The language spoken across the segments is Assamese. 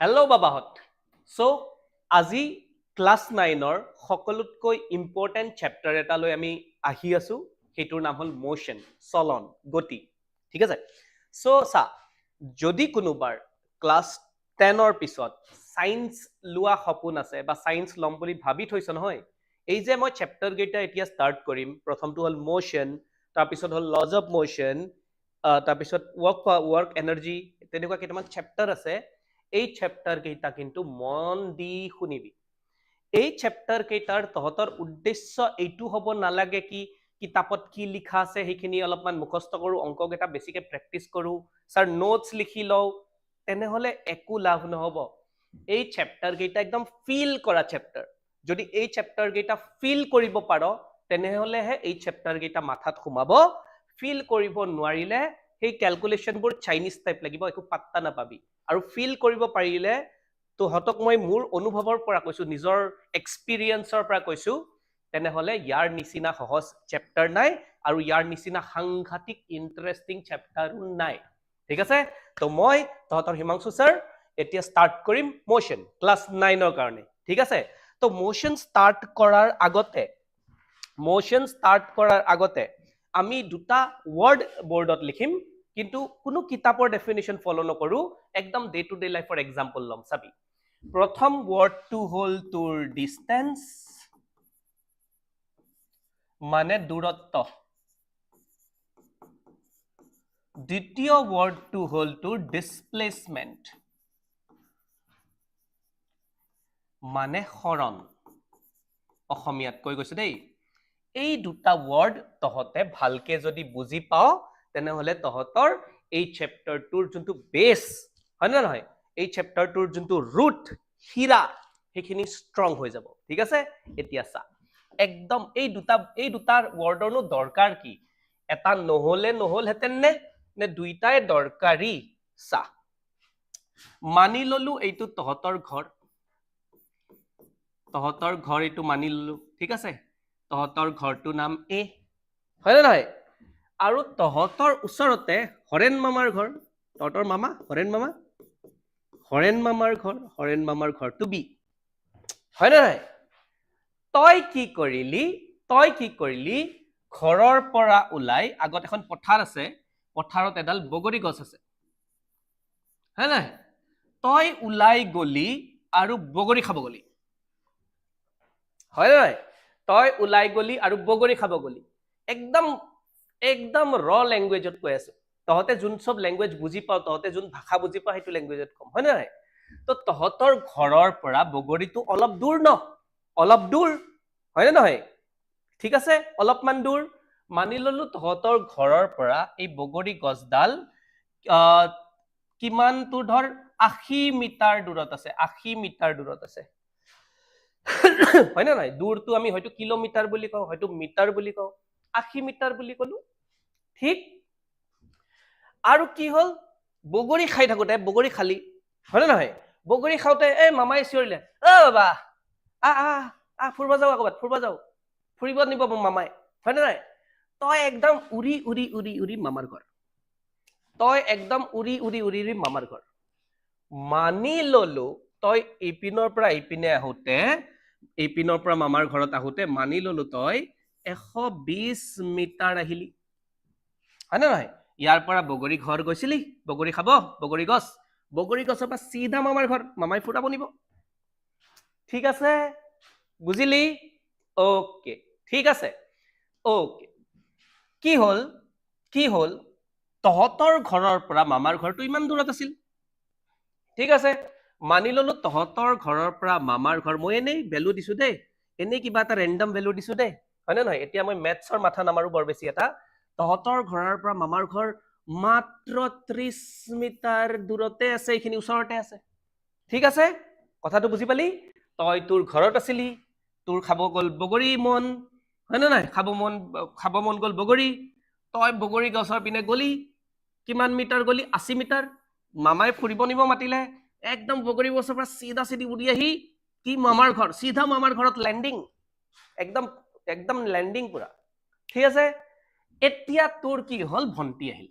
হেল্ল' বাবাহত সো আজি ক্লাছ 9 সকলোতকৈ ইম্পৰ্টেণ্ট চেপ্টাৰ এটা লৈ আমি আহি আছো সেইটোৰ নাম হ'ল মোশন চলন গতি ঠিক আছে সো সা যদি কোনোবাৰ ক্লাছ 10 পিছত সায়েন্স লোৱা সপোন আছে বা সায়েন্স লম বুলি ভাবি থৈছ নহয় এই যে মই চেপ্টাৰ কেইটা এতিয়া ষ্টাৰ্ট কৰিম প্ৰথমটো হ'ল মোশন তাৰপিছত হ'ল লজ অফ মোশন তাৰপিছত ৱৰ্ক এনাৰ্জি তেনেকুৱা কেইটামান চেপ্টাৰ আছে এই চেপ্টাৰ কেইটা কিন্তু মন দি শুনিবি এই চেপ্টাৰ কেইটাৰ তহতৰ উদ্দেশ্য এইটো হ'ব নালাগে কি কিতাপত কি লিখা আছে সেইখিনি অলপমান মুখস্থ কৰো অংক কেইটা বেছিকে প্ৰেক্টিচ কৰো স্যাৰ নোটস লিখি লও তেনেহলে একো লাভ নহব এই চেপ্টাৰ কেইটা একদম ফিল কৰা চেপ্টাৰ যদি এই চেপ্টাৰ কেইটা ফিল কৰিব পাৰো তেনেহলেহে এই চেপ্টাৰ কেইটা মাথাত সোমাব ফিল কৰিব নোৱাৰিলে সেই ক্যালকুলেশনবোৰ চাইনিজ টাইপ লাগিব একো পাত্তা নাপাবি আৰু ফিল কৰিব পাৰিলে তহতক মই মোৰ অনুভৱৰ পৰা কৈছো নিজৰ এক্সপেৰিয়েন্সৰ পৰা কৈছো তেনেহলে ইয়াৰ নিচিনা সহজ চেপ্টাৰ নাই আৰু ইয়াৰ নিচিনা সাংঘাতিক ইন্টাৰেষ্টিং চেপ্টাৰো নাই ঠিক আছে তো মই তহতৰ হিমাংশু স্যাৰ এতিয়া ষ্টাৰ্ট কৰিম মোশন ক্লাছ 9 কাৰণে ঠিক আছে তো মোশন ষ্টাৰ্ট কৰাৰ আগতে আমি দুটা ওয়াৰ্ড বোৰ্ডত লিখিম কিন্তু কোনো কিতাপৰ ডেফিনেশন ফলো নকৰো একদম ডে টু ডে লাইফৰ এক্সাম্পল লম চাবি প্ৰথম ওয়াৰ্ডটো হল তোৰ ডিসটেন্স মানে দূৰত্ব দ্বিতীয় ওয়াৰ্ডটো হল তোৰ ডিসপ্লেসমেন্ট মানে হৰণ অসমীয়াত কৈ গৈছে দেই এই দুটা ওয়াৰ্ড তহতে ভালকে যদি বুজি পাও তেনেহলে তহতৰ এই চেপ্টাৰটোৰ যোনটো বেস হয় না নহয় এই চেপ্টাৰটোৰ যোনটো ৰুট হীৰা সেইখিনি ষ্ট্ৰং হৈ যাব ঠিক আছে এতিয়া চা একদম এই দুটাৰ ওয়াৰ্ডৰনো দৰকাৰ কি এটা নহল হেতেন নে দুইটাই দৰকাৰী চা মানি ললো এইটো তহতৰ ঘৰ এইটো মানি ললো ঠিক আছে তহতৰ ঘৰটো নাম এ হয় না নহয় আৰু তহতৰ ওচৰতে হৰেন মামাৰ ঘৰ তহতৰ মামা হৰেন মামাৰ ঘৰটো বি হয় না নহয় তই কি কৰিলি ঘৰৰ পৰা ওলাই আগত এখন পথাৰ আছে পথাৰত এডাল বগৰী গছ আছে হয় না তই ওলাই গলি আৰু বগৰী খাব গলি হয় নাই তই ওলাই গলি আৰু বগৰী খাব গলি একদম ৰ ল্যাঙ্গুৱেজত কৈ আছে তহতে যোন সব ল্যাঙ্গুৱেজ বুজি পাও তহতে যোন ভাষা বুজি পাও সেইটো ল্যাঙ্গুৱেজত কম হয় নাই তো তহতৰ ঘৰৰ পৰা বগৰীটো অলপ দূৰ হয় না নহয় ঠিক আছে অলপমান দূৰ মানি ললো তহতৰ ঘৰৰ পৰা এই বগৰী গছডাল কিমান তোৰ ধৰ 80 মিটাৰ দূৰত আছে হয় না নাই দূৰটো আমি হয়তো কিলোমিটাৰ বুলি কওঁ হয়তো মিটাৰ বুলি কওঁ 80 মিটাৰ বুলি কলো ঠিক আৰু কি হল বগৰী খাই থাকোতে বগৰী খালি হয় না নহয় বগৰী খাওতে এই মামাই চিঞৰিলে অ বাবা ফুৰিব যাও আকবাত ফুৰিব নিব মামাই হয় না নাই তই একদম উৰি মামাৰ ঘৰ মানি ললো তই ইপিনৰ পৰা ইপিনে আহোতে ইপিনৰ পৰা মামাৰ ঘৰত আহোতে মানি ললো তই 120 মিটাৰ আহিলি হয় না নহয় ইয়াৰ পৰা বগৰী ঘৰ গৈছিলি বগৰী খাব বগৰী গছৰ পৰা চিধা মামাৰ ঘৰ মামাই ফুৰাব নিব ঠিক আছে বুজিলি ওকে ঠিক আছে ওকে কি হল তহতৰ ঘৰৰ পৰা মামাৰ ঘৰটো ইমান দূৰত আছিল ঠিক আছে মানি ললো তহতৰ ঘৰৰ পৰা মামাৰ ঘৰ মই এনেই ভ্যালু দিছো দেই এনেই কিবা এটা ৰেন্ডম ভ্যালু দিছো দেই হয় না নহয় এতিয়া মই ম্যাথছৰ মাথা নামাৰো বৰ বেছি এটা তহতৰ ঘৰৰ পৰা মামাৰ ঘৰ মাত্ৰ 30 মিটাৰ দূৰতে আছে এইখিনি ওচৰতে আছে ঠিক আছে কথাটো বুজি পালি তই তোৰ ঘৰত আছিলি তোৰ খাব গল বগৰী মন হয় না নাই খাব মন গল বগৰী তই বগৰী গছৰ পিনে গলি কিমান মিটাৰ গলি 80 মিটাৰ মামাই ফুৰিব নিব মাতিলে একদম বগৰী গছৰ পৰা চিধা উৰি আহি কি মামাৰ ঘৰ চিধা মামাৰ ঘৰত ল্যান্ডিং একদম ল্যান্ডিং পুৰা ঠিক আছে এতিয়া তোৰ কি হল ভন্টি আহিল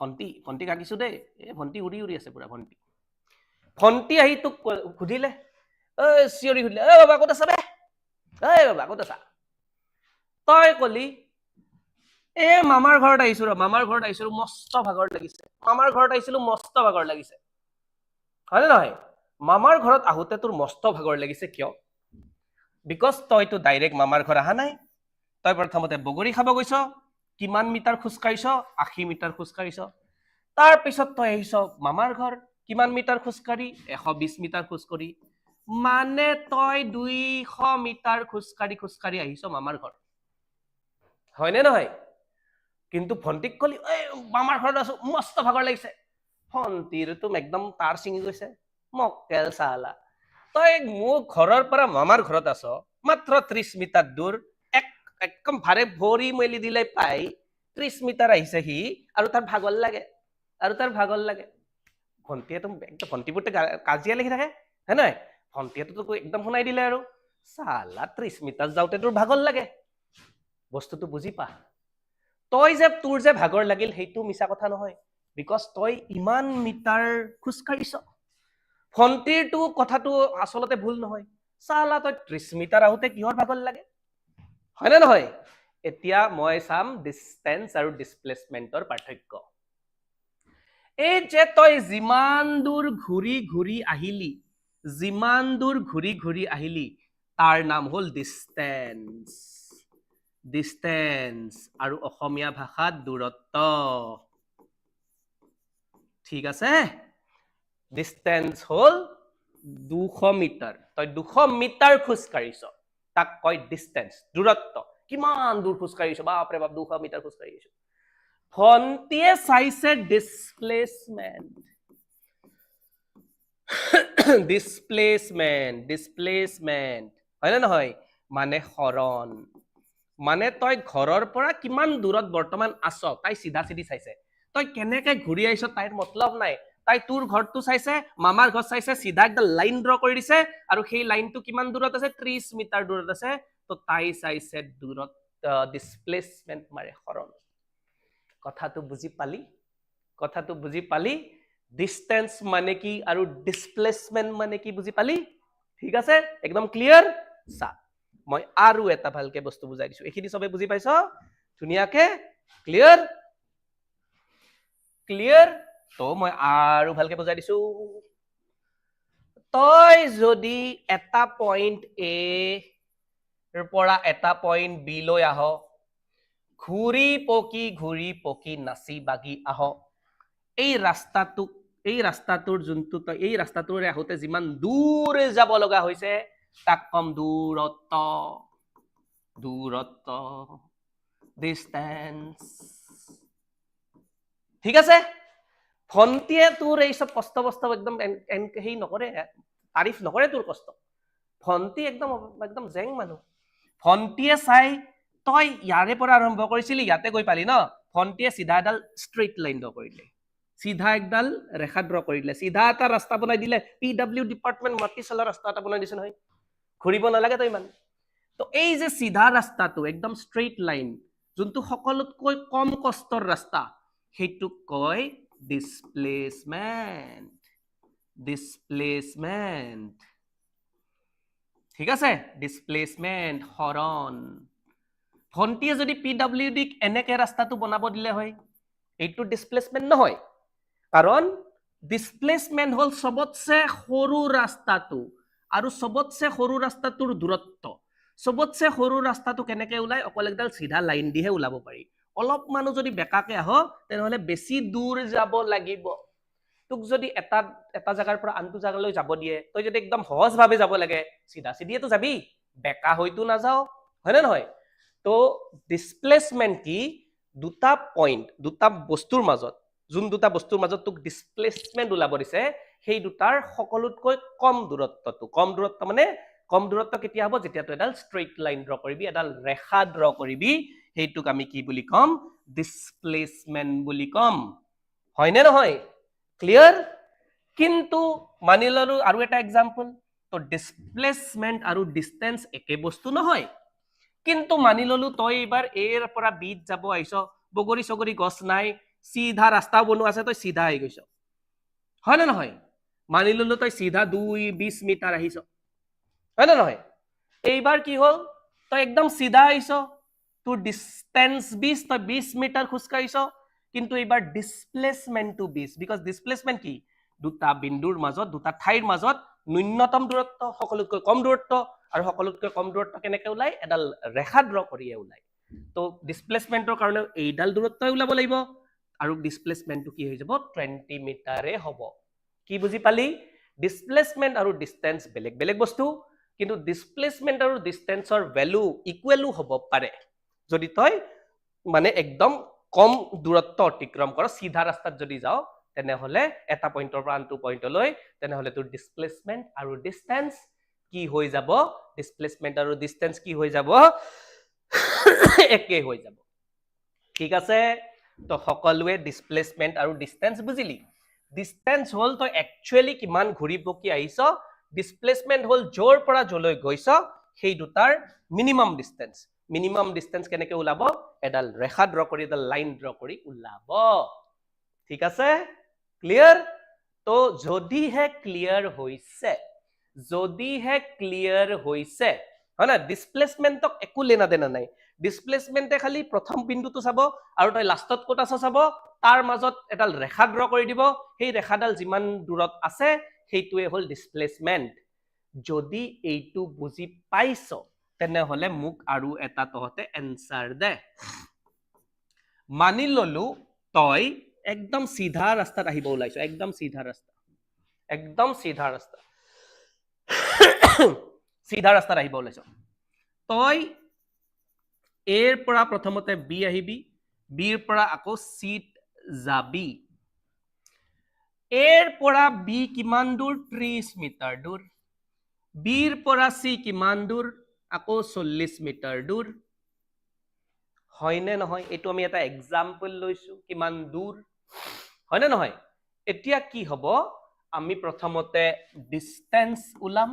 ভণ্টি কাকিছো দেই ভণ্টি উৰি উৰি আছে পুৰা ভণ্টি আহি তোক সুধিলে চিঞৰি সুধিলে বাবা ক'ত আছা বে বাবা ক'ত আছা তই কলি মামাৰ ঘৰত আহিছো মস্ত ভাগৰ লাগিছে মামাৰ ঘৰত আহিছিলো মস্ত ভাগৰ লাগিছে হয়নে নহয় মামাৰ ঘৰত আহোতে তোৰ মস্ত ভাগৰ লাগিছে কিয় বিকজ তইতো ডাইৰেক্ট মামাৰ ঘৰ অহা নাই তই প্ৰথমতে বগৰী খাব গৈছ কিমান মিটাৰ খোজ কাঢ়িছ 80 মিটাৰ খোজ কাঢ়িছ তাৰ পিছত তই আহিছ মামাৰ ঘৰ কিমান মিটাৰ খোজ কাঢ়ি 120 মিটাৰ খোজ কাঢ়ি মানে তই 200 মিটাৰ খোজ কাঢ়ি আহিছ মামাৰ ঘৰ হয়নে নহয় কিন্তু ভণ্টিক কলি মামাৰ ঘৰত আছো মস্ত ভাগৰ লাগিছে ভণ্টিৰ তুমি একদম তাৰ ছিঙি গৈছে মক্কেল চালা তই মোৰ ঘৰৰ পৰা মামাৰ ঘৰত আছ মাত্ৰ 30 মিটাৰ দূৰ একদম ভাৰে ভৰি মেলি দিলে পাই 30 মিটাৰ আহিছে সি আৰু তাৰ ভাগৰ লাগে ভণ্টিয়েতো একদম ভণ্টিবোৰতে কাজিয়া লাগি থাকে হয় নহয় ভণ্টিয়েতো একদম শুনাই দিলে আৰু চালা 30 মিটাৰ যাওঁতে তোৰ ভাগৰ লাগে বস্তুটো বুজি পা তই যে তোৰ যে ভাগৰ লাগিল সেইটো মিছা কথা নহয় বিকজ তই ইমান মিটাৰ খোজ কাঢ়িছ ভণ্টিৰটো কথাটো আচলতে ভুল নহয় চালা তই 30 মিটাৰ আহোতে কিহৰ ভাগৰ লাগে হয়নে নহয় এতিয়া মই চাম ডিস্টেন্স আৰু ডিসপ্লেসমেন্টৰ পাৰ্থক্য এই যে তই যিমান দূৰ ঘূৰি ঘূৰি আহিলি তাৰ নাম হ'ল ডিস্টেন্স আৰু অসমীয়া ভাষাত দূৰত্ব ঠিক আছে ডিস্টেন্স হ'ল 200 মিটাৰ তই 200 মিটাৰ খোজ কাঢ়িছ তাক কয় ডিস্টেন্স দূৰত্ব কিমান দূৰ খোজ কাঢ়িছ বাপৰে বাপ 200 মিটাৰ খোজ কাঢ়িছ ভণ্টিয়ে চাইছে ডিসপ্লেসমেন্ট হয়নে নহয় মানে হৰণ মানে তই ঘৰৰ পৰা কিমান দূৰত বৰ্তমান আছ তাই চিধা চিধি চাইছে তই কেনেকে ঘূৰি আহিছ তাইৰ মতলব নাই তাই তোৰ ঘৰটো চাইছে মামাৰ ঘৰ চাইছে চিধা একটা লাইন ড্ৰ কৰি দিছে আৰু সেই লাইনটো কিমান দূৰত আছে 30 মিটাৰ দূৰত আছে তো তাই চাইছে দূৰত ডিসপ্লেসমেন্ট মানে হৰণ কথাটো বুজি পালি ডিস্টেন্স মানে কি আৰু ডিসপ্লেসমেন্ট মানে কি বুজি পালি ঠিক আছে একদম ক্লিয়াৰ সা মই আৰু এটা ভালকে বস্তু বুজাই দিছো এখিনি সবে বুজি পাইছ ধুনিয়াকে ক্লিয়াৰ তো মই আৰু ভালকে বুজাই দিছো তই যদি এটা পইণ্ট এ এৰ পৰা এটা পইণ্ট বি লৈ আহ ঘূৰি পকি নাচি বাগি আহ এই ৰাস্তাটোৰ যোনটো তই এই ৰাস্তাটোৰে আহোতে যিমান দূৰ যাব লগা হৈছে তাক কম দূৰত্ব ডিস্টেন্স ঠিক আছে ভণ্টিয়ে তোৰ এই সব কষ্ট একদম হেই নকৰে তাৰিফ নকৰে তোৰ কষ্ট ভণ্টি একদম জেং মানুহ ভণ্টিয়ে চাই তই ইয়াৰে পৰা আৰম্ভ কৰিছিলি ইয়াতে গৈ পালি ন ভণ্টিয়ে চিধা এডাল ষ্ট্ৰেইট লাইন ড্ৰ কৰিলে চিধা একডাল ৰেখা ড্ৰ কৰিলে চিধা এটা ৰাস্তা বনাই দিলে পিডব্লিউ ডিপাৰ্টমেন্ট মাটি চলা ৰাস্তা এটা বনাই দিছে নহয় ঘূৰিব নালাগে তই ইমান তো এই যে চিধা ৰাস্তাটো একদম ষ্ট্ৰেইট লাইন যোনটো সকলোতকৈ কম কষ্টৰ ৰাস্তা সেইটোক কয় ডিসপ্লেসমেন্ট ঠিক আছে ডিসপ্লেসমেন্ট হৰণ ভণ্টিয়ে যদি পিডব্লিউডিক এনেকে ৰাস্তাটো বনাব দিলে হয় এইটো ডিসপ্লেসমেন্ট নহয় কাৰণ ডিসপ্লেসমেন্ট হল সবতছে সৰু ৰাস্তাটো আৰু সবতছে সৰু ৰাস্তাটোৰ দূৰত্ব সবতছে সৰু ৰাস্তাটো কেনেকে ওলাই অকল একডাল চিধা লাইন দিহে ওলাব পাৰি অলপ মানুহ যদি বেকাকে আহ তেনেহলে বেছি দূৰ যাব লাগিব তোক যদি এটা জায়গাৰ পৰা আনটো জায়গালৈ যাব দিয়ে তই যদি একদম সহজ ভাবে যাব লাগে চিধা চিধিয়েতো যাবি বেকা হয়তো নাযাও হয়নে নহয় তো ডিসপ্লেসমেন্ট কি দুটা বস্তুৰ মাজত যোন দুটা বস্তুৰ মাজত তোক ডিসপ্লেসমেন্ট ওলাব দিছে সেই দুটাৰ সকলোতকৈ কম দূৰত্ব মানে কম দূৰত্ব কেতিয়া হ'ব যেতিয়া তই এডাল ষ্ট্ৰেইট লাইন ড্ৰ কৰিবি এডাল ৰেখা ড্ৰ কৰিবি সেইটোক আমি কি বুলি কম ডিসপ্লেসমেন্ট বুলি কম হয়নে নহয় ক্লিয়াৰ কিন্তু মানি ললো আৰু এটা এক্সাম্পল তো ডিসপ্লেসমেন্ট আৰু ডিস্টেন্স একে বস্তু নহয় কিন্তু মানি ললো তই এবাৰ এৰ পৰা বিত যাব আহিছ বগৰী গছ নাই চিধা ৰাস্তাও বনোৱা আছে তই চিধা আহি গৈছ হয় না নহয় মানি ললো তই চিধা 20 মিটাৰ আহিছ হয় না নহয় এইবাৰ কি হ'ল তই একদম চিধা আহিছ তোৰ ডিস্টেন্স 20 তই 20 মিটাৰ খোজ কাঢ়িছ কিন্তু এইবাৰ ডিসপ্লেসমেন্টটো 20 বিকজ ডিসপ্লেসমেন্ট কি দুটা বিন্দুৰ মাজত দুটা ঠাইৰ মাজত ন্যূনতম দূৰত্ব সকলোতকৈ কম দূৰত্ব আৰু সকলোতকৈ কম দূৰত্ব কেনেকৈ ওলাই এডাল ৰেখা ড্ৰ কৰিয়ে ওলাই তো ডিসপ্লেসমেন্টৰ কাৰণে এইডাল দূৰত্বই ওলাব লাগিব আৰু ডিসপ্লেসমেন্টটো কি হৈ যাব 20 মিটাৰে হ'ব কি বুজি পালি ডিসপ্লেসমেন্ট আৰু ডিসটেন্স বেলেগ বেলেগ বস্তু কিন্তু ডিসপ্লেসমেন্ট আৰু ডিসটেন্সৰ ভ্যালু ইকুৱেলো হ'ব পাৰে যদি তই মানে একদম কম দূৰত্ব অতিক্ৰম কৰ সিধা ৰাস্তাত যদি যাও তেনেহলে এটা পইণ্টৰ পৰা আনটো পইণ্টলৈ তেনেহলে তোৰ ডিসপ্লেসমেন্ট আৰু ডিসটেন্স কি হৈ যাব ডিসপ্লেসমেন্ট আৰু ডিসটেন্স কি হৈ যাব একে হৈ যাব ঠিক আছে তো সকলোৱে ডিসপ্লেসমেন্ট আৰু ডিসটেন্স বুজিলি ডিসটেন্স হল তই একচুয়ালি কিমান ঘূৰি পকি আহিছ ডিসপ্লেসমেন্ট হল জোৰ পৰা জলৈ গৈছ সেই দুটাৰ মিনিমাম ডিসটেন্স কেনেকৈ ওলাব এডাল ৰেখা ড্ৰ কৰি এডাল লাইন ড্ৰ কৰি ওলাব ঠিক আছে ক্লিয়াৰ তো যদিহে ক্লিয়াৰ হৈছে হয় না ডিসপ্লেসমেন্টক একো লেনা দেনা নাই ডিসপ্লেসমেন্টে খালি প্ৰথম বিন্দুটো চাব আৰু তই লাষ্টত ক'ত আছ চাব তাৰ মাজত এডাল ৰেখা ড্ৰ কৰি দিব সেই ৰেখাডাল যিমান দূৰত আছে সেইটোৱে হল ডিসপ্লেসমেন্ট যদি এইটো বুজি পাইছ তেনেহলে মোক আৰু এটা তহতে এনসাৰ দে মানি ললো তই একদম সিধা ৰাস্তাত আহিব ওলাইছ একদম সিধা ৰাস্তা সিধা ৰাস্তাত আহিব ওলাইছ তই এৰ পৰা প্ৰথমতে বি আহিবি বিৰ পৰা আকৌ সিত যাবি এৰ পৰা বি কিমান দূৰ 30 মিটাৰ দূৰ বিৰ পৰা সি কিমান দূৰ আকৌ 40 মিটাৰ দূৰ হয়নে নহয় এটো আমি এটা এক্সাম্পল লৈছো কিমান দূৰ হয়নে নহয় এতিয়া কি হ'ব আমি প্ৰথমতে ডিসটেন্স উলাম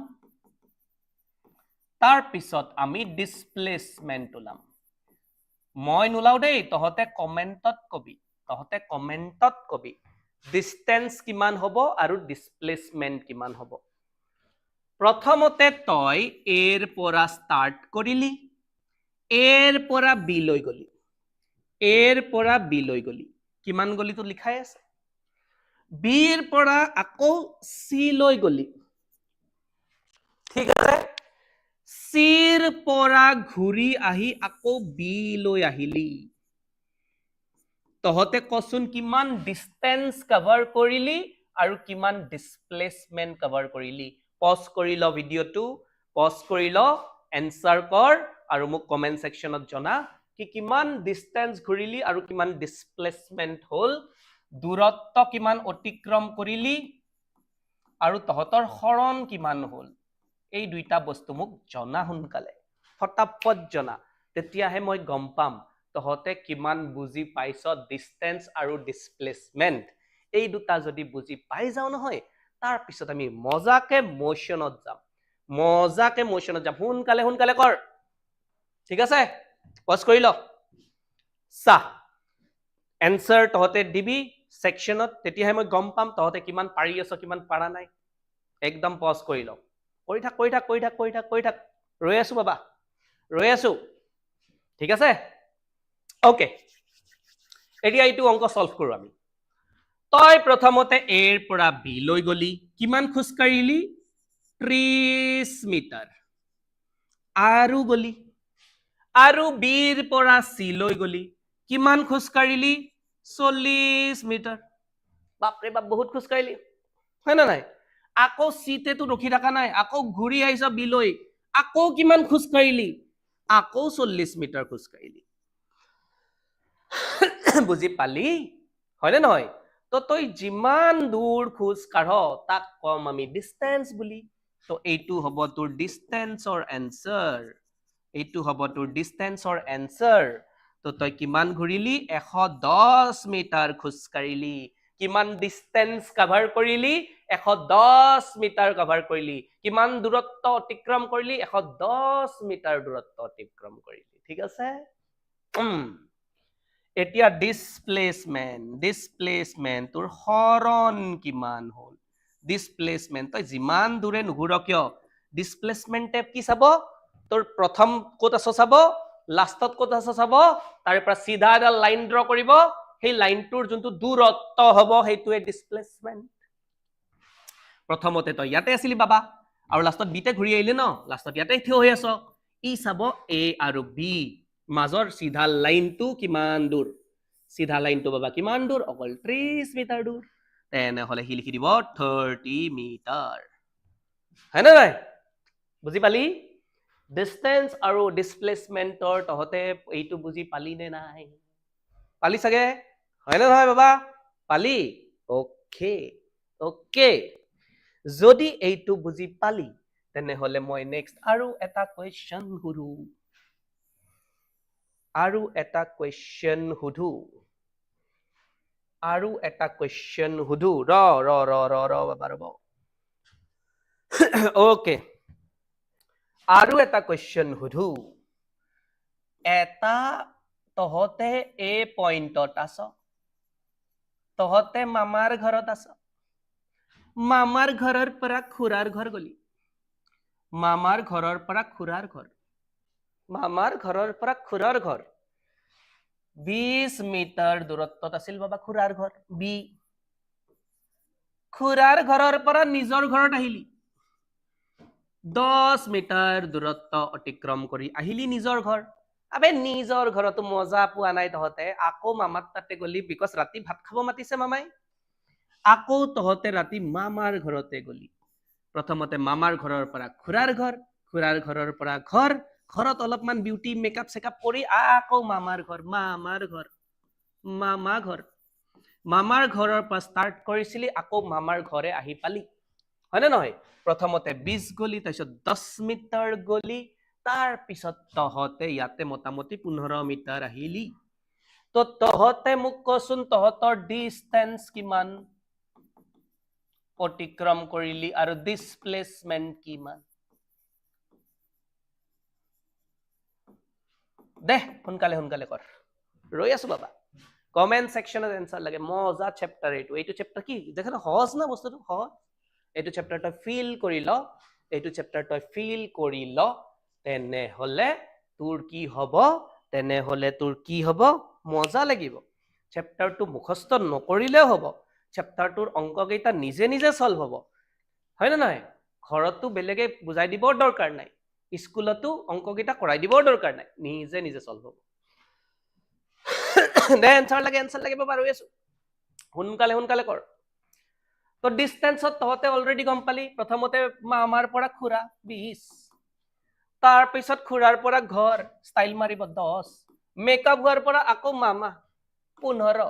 তাৰ পিছত আমি ডিসপ্লেসমেন্ট উলাম মই নুলাও দেই তহতে কমেন্টত কবি ডিসটেন্স কিমান হ'ব আৰু ডিসপ্লেসমেন্ট কিমান হ'ব প্ৰথমতে তই এৰ পৰা স্টাৰ্ট কৰিলি এৰ পৰা বি লৈ গলি কিমান গলি তো লিখাই আছে বিৰ পৰা আকৌ সি লৈ গলি ঠিক আছে সিৰ পৰা ঘূৰি আহি আকৌ বি লৈ আহিলি তহতে কচোন কিমান ডিসটেন্স কভাৰ কৰিলি আৰু কিমান ডিসপ্লেসমেন্ট কভাৰ কৰিলি পজ কৰি ল ভিডিওটো পজ কৰি ল এনসাৰ কৰ আৰু মোক কমেন্ট সেকশনত জনা কি কিমান ডিসটেন্স ঘূৰিলি আৰু কিমান ডিসপ্লেসমেন্ট হল দূৰত্ব কিমান অতিক্ৰম কৰিলি আৰু তহতৰ হৰণ কিমান হল এই দুইটা বস্তু মোক জনা হুনকালে ফটাফট জনা তেতিয়াহে মই গম পাম তহতে কিমান বুজি পাইছ ডিসটেন্স আৰু ডিসপ্লেসমেন্ট এই দুটা যদি বুজি পাই যাও নহয় তাৰ পিছত আমি মজাকে মোশনত যাম হুনকালে কৰ ঠিক আছে পজ কৰি ল সা এনসাৰ তহতে দিবি সেকশনত তেতিয়াহে মই গম পাম তহতে কিমান পাৰি আছ কিমান পাৰা নাই একদম পজ কৰি ল কৰি থাক ৰৈ আছো বাবা ৰৈ আছো ঠিক আছে ওকে এতিয়া এইটো অংক সলভ কৰো আমি তই প্ৰথমতে এৰ পৰা বি লৈ গলি কিমান খোজ কাঢ়িলি 30 মিটাৰ আৰু গলি আৰু বিৰ পৰা সি লৈ গলি কিমান খোজ কাঢ়িলি 40 মিটাৰ বাপৰে বাপ বহুত খোজ কাঢ়িলি হয় না নাই আকৌ সিতে তো ৰখি থকা নাই আকৌ ঘূৰি আহিছ বিলৈ আকৌ কিমান খোজ কাঢ়িলি আকৌ 40 মিটাৰ খোজ কাঢ়িলি বুজি পালি হয়নে নহয় তো তই যিমান দূৰ খোজ কাঢ় তাক কম আমি ডিসটেন্স বুলি তো এইটো হ'ব তোৰ ডিসটেন্সৰ এনসাৰ তো তই কিমান ঘূৰিলি 110 মিটাৰ খোজ কাঢ়িলি কিমান ডিসটেন্স কভাৰ কৰিলি 110 মিটাৰ কভাৰ কৰিলি কিমান দূৰত্ব অতিক্ৰম কৰিলি 110 মিটাৰ দূৰত্ব অতিক্ৰম কৰিলি ঠিক আছে এতিয়া ডিসপ্লেসমেন্ট তোৰ হৰণ কিমান হল ডিসপ্লেসমেন্ট তই যিমান দূৰে নুঘুৰ কিয় ডিসপ্লেসমেন্টে কি চাব তোৰ প্ৰথম ক'ত আছ চাব লাষ্টত ক'ত আছ চাব তাৰ পৰা সিধা এডাল লাইন ড্ৰ কৰিব সেই লাইনটোৰ যোনটো দূৰত্ব হ'ব সেইটোৱে ডিসপ্লেসমেন্ট প্ৰথমতে তই ইয়াতে আছিলি বাবা আৰু লাষ্টত বিতে ঘূৰি আহিলি ন লাষ্টত ইয়াতে থিয় হৈ আছ ই চাব এ আৰু বি মাজৰ সিধা লাইনটো কিমান দূৰ সিধা লাইনটো বাবা কিমান দূৰ অকল 30 মিটাৰ দূৰ তেনেহলে সি লিখি দিব 30 মিটাৰ হয় না নাই বুজি পালি ডিসটেন্স আৰু ডিসপ্লেসমেন্টৰ তহতে এইটো বুজি পালি নে নাই পালি চাগে হয় না নহয় বাবা পালি ওকে ওকে যদি এইটো বুজি পালি তেনেহলে মই নেক্সট আৰু এটা কোৱেশ্চন সুধো আৰু এটা কোৱেশ্চন সুধো ৰ বাবা ৰব ওকে আৰু এটা কোৱেশ্চন সুধো এটা তহতে এ পইণ্টত আছ তহতে মামাৰ ঘৰত আছ মামাৰ ঘৰৰ পৰা খুৰাৰ ঘৰ গলি মামাৰ ঘৰৰ পৰা খুৰাৰ ঘৰ 20 মিটাৰ দূৰত্বত আছিল বাবা খুৰাৰ ঘৰ বি খুৰাৰ ঘৰৰ পৰা নিজৰ ঘৰত আহিলি 10 মিটাৰ দূৰত্ব অতিক্ৰম কৰি আহিলি নিজৰ ঘৰ আবে নিজৰ ঘৰতো মজা পোৱা নাই তহতে আকৌ মামাৰ তাতে গলি বিকজ ৰাতি ভাত খাব মাতিছে মামাই আকৌ তহতে ৰাতি মামাৰ ঘৰতে গলি প্ৰথমতে মামাৰ ঘৰৰ পৰা খুৰাৰ ঘৰৰ পৰা ঘৰত অলপমান বিউটি মেকআপ চেকআপ কৰি আকৌ মামাৰ ঘৰৰ পৰা ষ্টাৰ্ট কৰিছিলি আকৌ মামাৰ ঘৰে আহি পালি হয় নে নহয় প্ৰথমতে 20 গলি তাৰপিছত 10 মিটাৰ গলি তাৰ পিছত তহতে ইয়াতে মোটামুটি 15 মিটাৰ আহিলি তো তহতে মোক কচোন তহতৰ ডিসটেন্স কিমান অতিক্ৰম কৰিলি আৰু ডিসপ্লেসমেন্ট কিমান দে সোনকালে কৰ ৰৈ আছো বাবা কমেন্ট সেকশনত এনসার লাগে মজা চ্যাপ্টার এইটো চ্যাপ্টার কি দেখেন সহজ না বস্তুটো সহজ এইটো চ্যাপ্টার তই ফিল কৰি ল তেনেহলে তোৰ কি হ'ব মজা লাগিব চ্যাপ্টাৰটো মুখস্থ নকৰিলেও হ'ব চ্যাপ্টাৰটোৰ অংক কেইটা নিজে নিজে সলভ হ'ব হয় না নহয় ঘৰতো বেলেগে বুজাই দিবৰ দৰকাৰ নাই স্কুলতো অংক কেইটা কৰাই দিবৰ দৰকাৰ নাই নিজে নিজে সলভ হ'ব দে এনসাৰ লাগে বাবা ৰৈ আছো সোনকালে কৰ তো ডিসটেন্সত তহতে অলৰেডি গম পালি প্ৰথমতে মামাৰ পৰা খুৰা 20 তাৰ পিছত খুৰাৰ পৰা ঘৰ ষ্টাইল মাৰিব 10 মেকআপ হোৱাৰ পৰা আকৌ মামা 15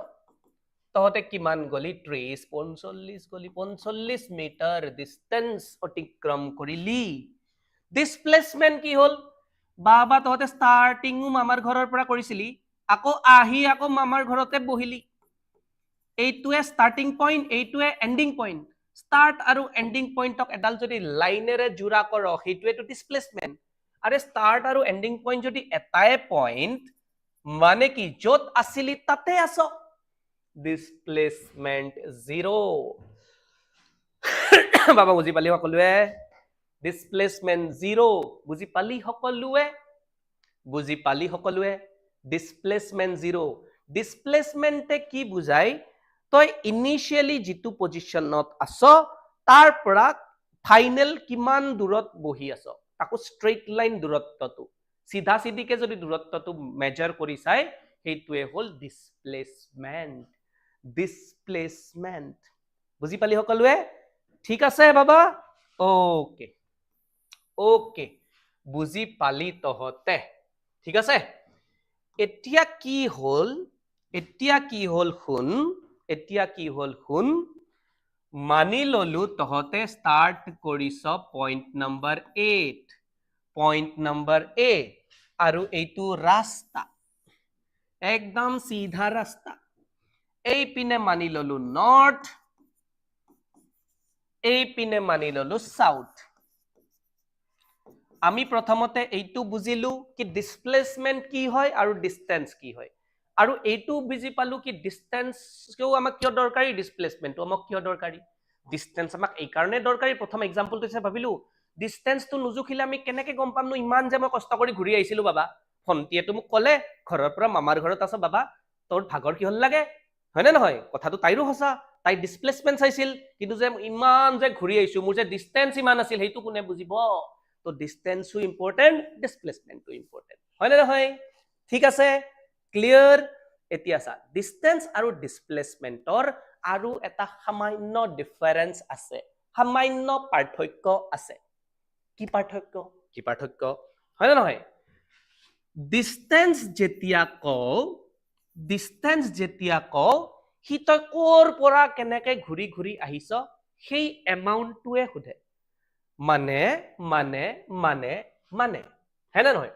তহতে কিমান গলি 30 45 গলি 45 মিটাৰ ডিসটেন্স অতিক্ৰম কৰিলি ডিসপ্লেসমেন্ট কি হল বাবা তহতে স্টাৰ্টিংও মামাৰ ঘৰৰ পৰা কৰিছিলি আকৌ আহি আকৌ মামাৰ ঘৰতে বহিলি এইটোৱে স্টাৰ্টিং পইণ্ট এইটোৱে এন্ডিং পইণ্ট স্টাৰ্ট আৰু এন্ডিং পইণ্টক এডাল যদি লাইনেৰে জোৰা কৰ সেইটোৱেটো ডিসপ্লেসমেন্ট আৰে স্টাৰ্ট আৰু এন্ডিং পইণ্ট যদি এটাই পইণ্ট মানে কি যত আছিলি তাতে আছ ডিসপ্লেসমেন্ট 0 বাবা বুজি পালি সকলোৱে ডিসপ্লেসমেন্ট 0 বুজি পালি সকলোৱে ডিসপ্লেসমেন্ট 0 ডিসপ্লেসমেন্টে কি বুজাই তই ইনিশিয়ালি যেটো পজিশনত আছ তাৰ পৰা ফাইনেল কিমান দূৰত বহি আছ তাকো স্ট্ৰেইট লাইন দূৰত্বটো সিধা সিধিকে যদি দূৰত্বটো মেজাৰ কৰি চাই সেইটোৱে হল ডিসপ্লেসমেন্ট বুজি পালি সকলোৱে ঠিক আছে বাবা ওকে বুজি পালি তহতে ঠিক আছে এতিয়া কি হল শুন মানি ললো তহতে স্টার্ট কৰিছ পইণ্ট নম্বৰ 8 আৰু এইটো ৰাস্তা একদম সিধা ৰাস্তা এই পিনে মানি ললো নৰ্থ এই পিনে মানি ললো সাউথ আমি প্ৰথমতে এইটো বুজিলো কি ডিসপ্লেসমেন্ট কি হয় আৰু ডিসটেন্স কি হয় আৰু এইটো বুজি পালো কি ডিস্টেন্সকেও আমাক কিয় দৰকাৰী ডিসপ্লেসমেন্টটো আমাক কিয় দৰকাৰী ডিস্টেন্স আমাক এই কাৰণে দৰকাৰী প্ৰথম এক্সাম্পলটো হিচাপে ভাবিলো ডিস্টেন্সটো নুজুখিলে আমি কেনেকে গম পাম নো ইমান যে মই কষ্ট কৰি ঘূৰি আহিছিলো বাবা ভণ্টিয়েটো মোক ক'লে ঘৰৰ পৰা মামাৰ ঘৰত আছ বাবা তোৰ ভাগৰ কি হল লাগে হয়নে নহয় কথাটো তাইৰো সঁচা তাই ডিসপ্লেসমেন্ট চাইছিল কিন্তু যে ইমান যে ঘূৰি আহিছো মোৰ যে ডিস্টেন্স ইমান আছিল সেইটো কোনে বুজিব তো ডিস্টেন্সও ইম্পৰ্টেন্ট ডিসপ্লেসমেন্টও ইম্পৰ্টেন্ট হয়নে নহয় ঠিক আছে ক্লিয়াৰ এতিয়া চা ডিস্টেন্স আৰু ডিসপ্লেসমেন্টৰ আৰু এটা সামান্য ডিফাৰেন্স আছে সামান্য পাৰ্থক্য আছে কি পাৰ্থক্য হয়নে নহয় ডিস্টেন্স যেতিয়া কও হি তই কৰ পৰা কেনেকে ঘূৰি ঘূৰি আহিছ সেই এমাউন্টটোৱে সোধে মানে হেনে নহয়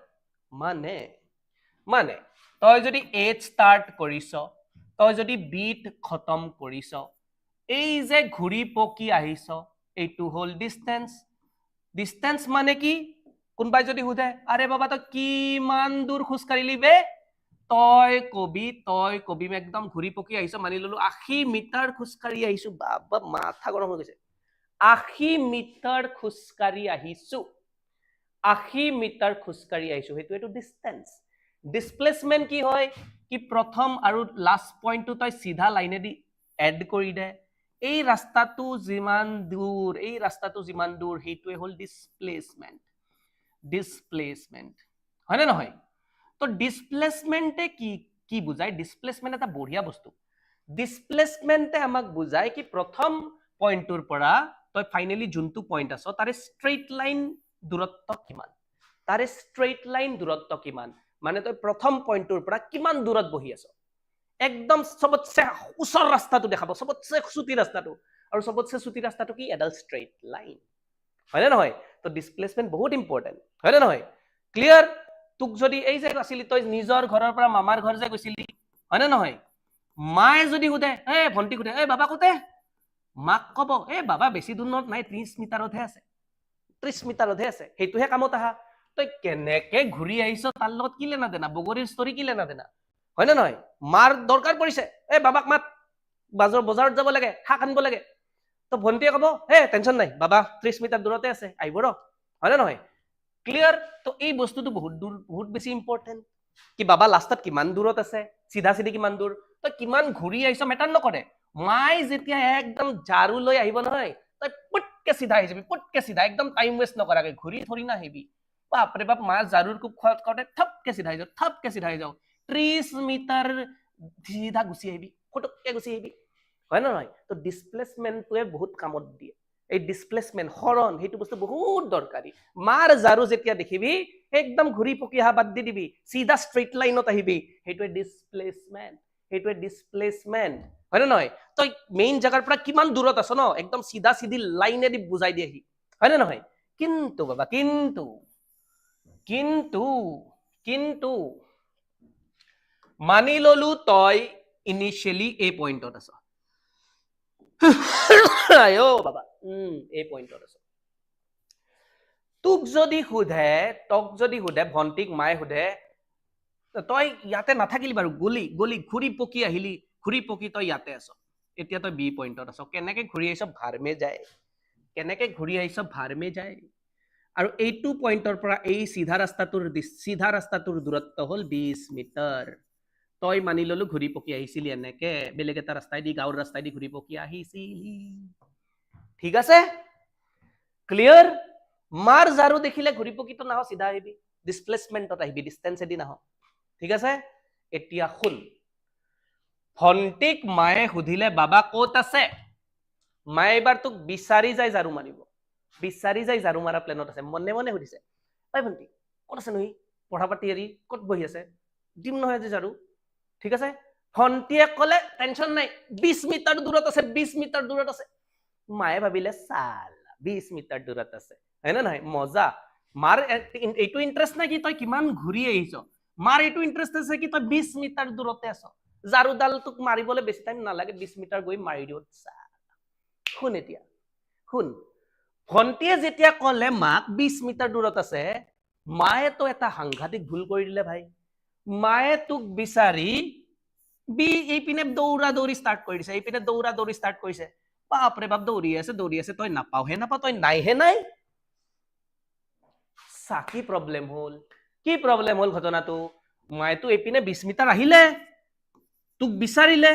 মানে তই যদি এ ষ্টাৰ্ট কৰিছ তই যদি বিত খতম কৰিছ এই যে ঘূৰি পকি আহিছ এইটো হল ডিস্টেন্স মানে কি কোনবাই যদি সোধে আৰে বাবা তই কিমান দূৰ খোজ কাঢ়িলি বে তই কবি একদম ঘূৰি পকি আহিছ মানি ললো 80 মিটাৰ খোজ কাঢ়ি আহিছো বাবা মাথা গৰম হৈ গৈছে 80 মিটাৰ খোজ কাঢ়ি আহিছো 80 মিটাৰ খোজ কাঢ়ি আহিছো সেইটো এটো ডিস্টেন্স ডিসপ্লেসমেন্ট কি হয় কি প্ৰথম আৰু লাষ্ট পইণ্টটো তই সিধা লাইনেদি এড কৰি দে এই ৰাস্তাটো যিমান দূৰ সেইটোৱে হল ডিসপ্লেসমেন্ট হয়নে নহয় তো ডিসপ্লেসমেন্টে কি বুজায় ডিসপ্লেসমেন্ট এটা বঢ়িয়া বস্তু ডিসপ্লেসমেন্টে আমাক বুজায় কি প্ৰথম পইণ্টৰ পৰা তই ফাইনালি যোনটো পইণ্ট আছ তাৰে স্ট্ৰেইট লাইন দূৰত্ব কিমান মানে তই প্ৰথম পইণ্টৰ পৰা কিমান দূৰত বহি আছ একদম সবতছে ওচৰ ৰাস্তাটো দেখাব সবতছে চুটি ৰাস্তাটো আৰু সবতছে চুটি ৰাস্তাটো কি এডাল স্ট্ৰেইট লাইন হয়নে নহয় তো ডিসপ্লেসমেন্ট বহুত ইম্পৰ্টেন্ট হয়নে নহয় ক্লিয়াৰ তোক যদি এই যে আছিলি তই নিজৰ ঘৰৰ পৰা মামাৰ ঘৰ যে গৈছিলি হয়নে নহয় মায়ে যদি সোধে এ ভণ্টি সোধে এ বাবা কোতে মাক কব এ বাবা বেছি দূৰত নাই 30 মিটাৰতহে আছে সেইটোহে কামত আহা তই কেনেকে ঘূৰি আহিছ তাৰ লগত কি লেনা দেনা বগৰীৰ ষ্টৰী কি লেনা দেনা হয়নে নহয় মাৰ দৰকাৰ পৰিছে এ বাবাক মাত বজাৰত যাব লাগে শাক আনিব লাগে তো ভণ্টিয়ে কব হে টেনশন নাই বাবা 30 মিটাৰ দূৰতে আছে আহিব ৰ হয়নে নহয় ক্লিয়াৰ তো এই বস্তুটো বহুত বেছি ইম্পৰ্টেন্ট কি বাবা লাষ্টত কিমান দূৰত আছে সিধা কিমান দূৰ তই কিমান ঘূৰি আহিছ মেটাৰ নকৰে মাই যেতিয়া একদম ঝাৰু লৈ আহিব নহয় তই পুটকে সিধা আহি যাবি একদম টাইম ওয়েষ্ট নকৰাকে ঘূৰি থৰি না আহিবি বাপৰে বাপ মা ঝাৰুৰ কোব খোৱাতে থপকে সিধা হৈ যাও 30 মিটাৰ সিধা গুচি আহিবি ফটককে গুচি আহিবি হয় না নহয় তো ডিসপ্লেসমেন্টটোৱে বহুত কামত দিয়ে এই ডিসপ্লেসমেন্ট হৰণ সেইটো বস্তু বহুত দৰকাৰী মাৰ ঝাৰু যেতিয়া দেখিবি একদম ঘূৰি পকি আহা বাদ দি দিবি সিধা স্ট্ৰেইট লাইনত আহিবি সেইটোৱে ডিসপ্লেসমেন্ট হয় না নহয় তই মেইন জায়গাৰ পৰা কিমান দূৰত আছ ন একদম সিধা লাইনেদি বুজাই দি আহি হয় না নহয় কিন্তু বাবা কিন্তু মানি ললো তই ইনিশিয়ালি এই পইণ্টত আছ আয়ো বাবা এই পইণ্টত আছ তোক যদি সোধে ভণ্টিক মায়ে সোধে তই ইয়াতে নাথাকিলি বাৰু গলি ঘূৰি পকি আহিলি ঘূৰি পকি তই ইয়াতে আছ এতিয়া তই বি পইণ্টত আছ কেনেকে ঘূৰি আহিছ ভাৰমে যায় আৰু এইটো পইণ্টৰ পৰা এই সিধা ৰাস্তাটোৰ দূৰত্ব হল 20 মিটাৰ তই মানি ললো ঘূৰি পকি আহিছিলি এনেকে বেলেগ এটা ৰাস্তাইদি গাঁৱৰ ৰাস্তাইদি ঘূৰি পকি আহিছিলি ঠিক আছে ক্লিয়াৰ মাৰ ঝাৰু দেখিলে ঘূৰি পকিটো নাহ সিধা আহিবি ডিসপ্লেসমেন্টত আহিবি ডিস্টেন্সেদি নাহ ঠিক আছে এতিয়া শুন ভণ্টিক মায়ে সুধিলে বাবা ক'ত আছে মায়ে এবাৰ তোক বিচাৰি যায় ঝাৰু মাৰা প্লেনত আছে মনে সুধিছে ঐ ভণ্টি ক'ত আছে নহি পঢ়া পাতি এৰি ক'ত বহি আছে দিম নহয় আজি ঝাৰু ঠিক আছে ভণ্টিয়ে ক'লে টেনশন নাই 20 মিটাৰ দূৰত আছে মায়ে ভাবিলে সালা 20 মিটাৰ দূৰত আছে হয় না নহয় মজা মাৰ এইটো ইন্টাৰেষ্ট নাই কি তই কিমান ঘূৰি আহিছ মাৰ এইটো ইন্টাৰেষ্ট আছে কি তই 20 মিটাৰ দূৰতে আছ ঝাৰুডাল তোক মাৰিবলৈ বেছি টাইম নালাগে 20 মিটাৰ গৈ মাৰি দিও শুন ভণ্টিয়ে যেতিয়া ক'লে মাক 20 মিটাৰ দূৰত আছে মায়ে তো এটা সাংঘাতিক ভুল কৰি দিলে ভাই মায়ে তোক বিচাৰি বি এইপিনে দৌৰা দৌৰি ষ্টাৰ্ট কৰি দিছে, এইপিনে দৌৰা দৌৰি ষ্টাৰ্ট কৰিছে, বাপৰে বাপ দৌৰি আছে, তই নাপাওহে নাপাও, তই নাইহে নাই। চা কি প্ৰব্লেম হ'ল ঘটনাটো, মায়েতো এইপিনে 20 মিটাৰ আহিলে, তোক বিচাৰিলে,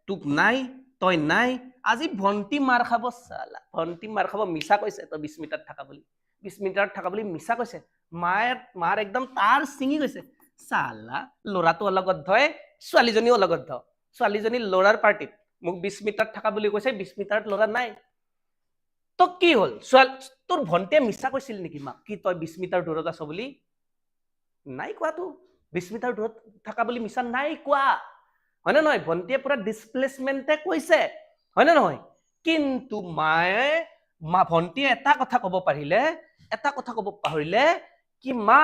তোক নাই, তই নাই, আজি ভণ্টি মাৰ খাব, চালা ভণ্টি মাৰ খাব, মিছা কৈছে তই 20 মিটাৰত থাকা বুলি, 20 মিটাৰত থাকা বুলি মিছা কৈছে, মাৰ একদম তাৰ ছিঙি গৈছে, চালা ল'ৰাটো অলগত ধয়, ছোৱালীজনীও অলগত ধ, ছোৱালীজনী ল'ৰাৰ পাৰ্টিত, মোক 20 মিটাৰত থাকা বুলি কৈছে, 20 মিটাৰত ল'ৰা নাই। তো কি হ'ল, তোৰ ভণ্টিয়ে মিছা কৈছিল নেকি মাক, কি তই 20 মিটাৰ দূৰত আছ বুলি? নাই কোৱাটো, 20 মিটাৰ দূৰত থাকা বুলি মিছা নাই কোৱা, হয় নে নহয়? ভণ্টিয়ে পুৰা ডিছপ্লেচমেণ্টে কৈছে, হয় নে নহয়? কিন্তু ভণ্টিয়ে এটা কথা ক'ব পাহৰিলে, কি মা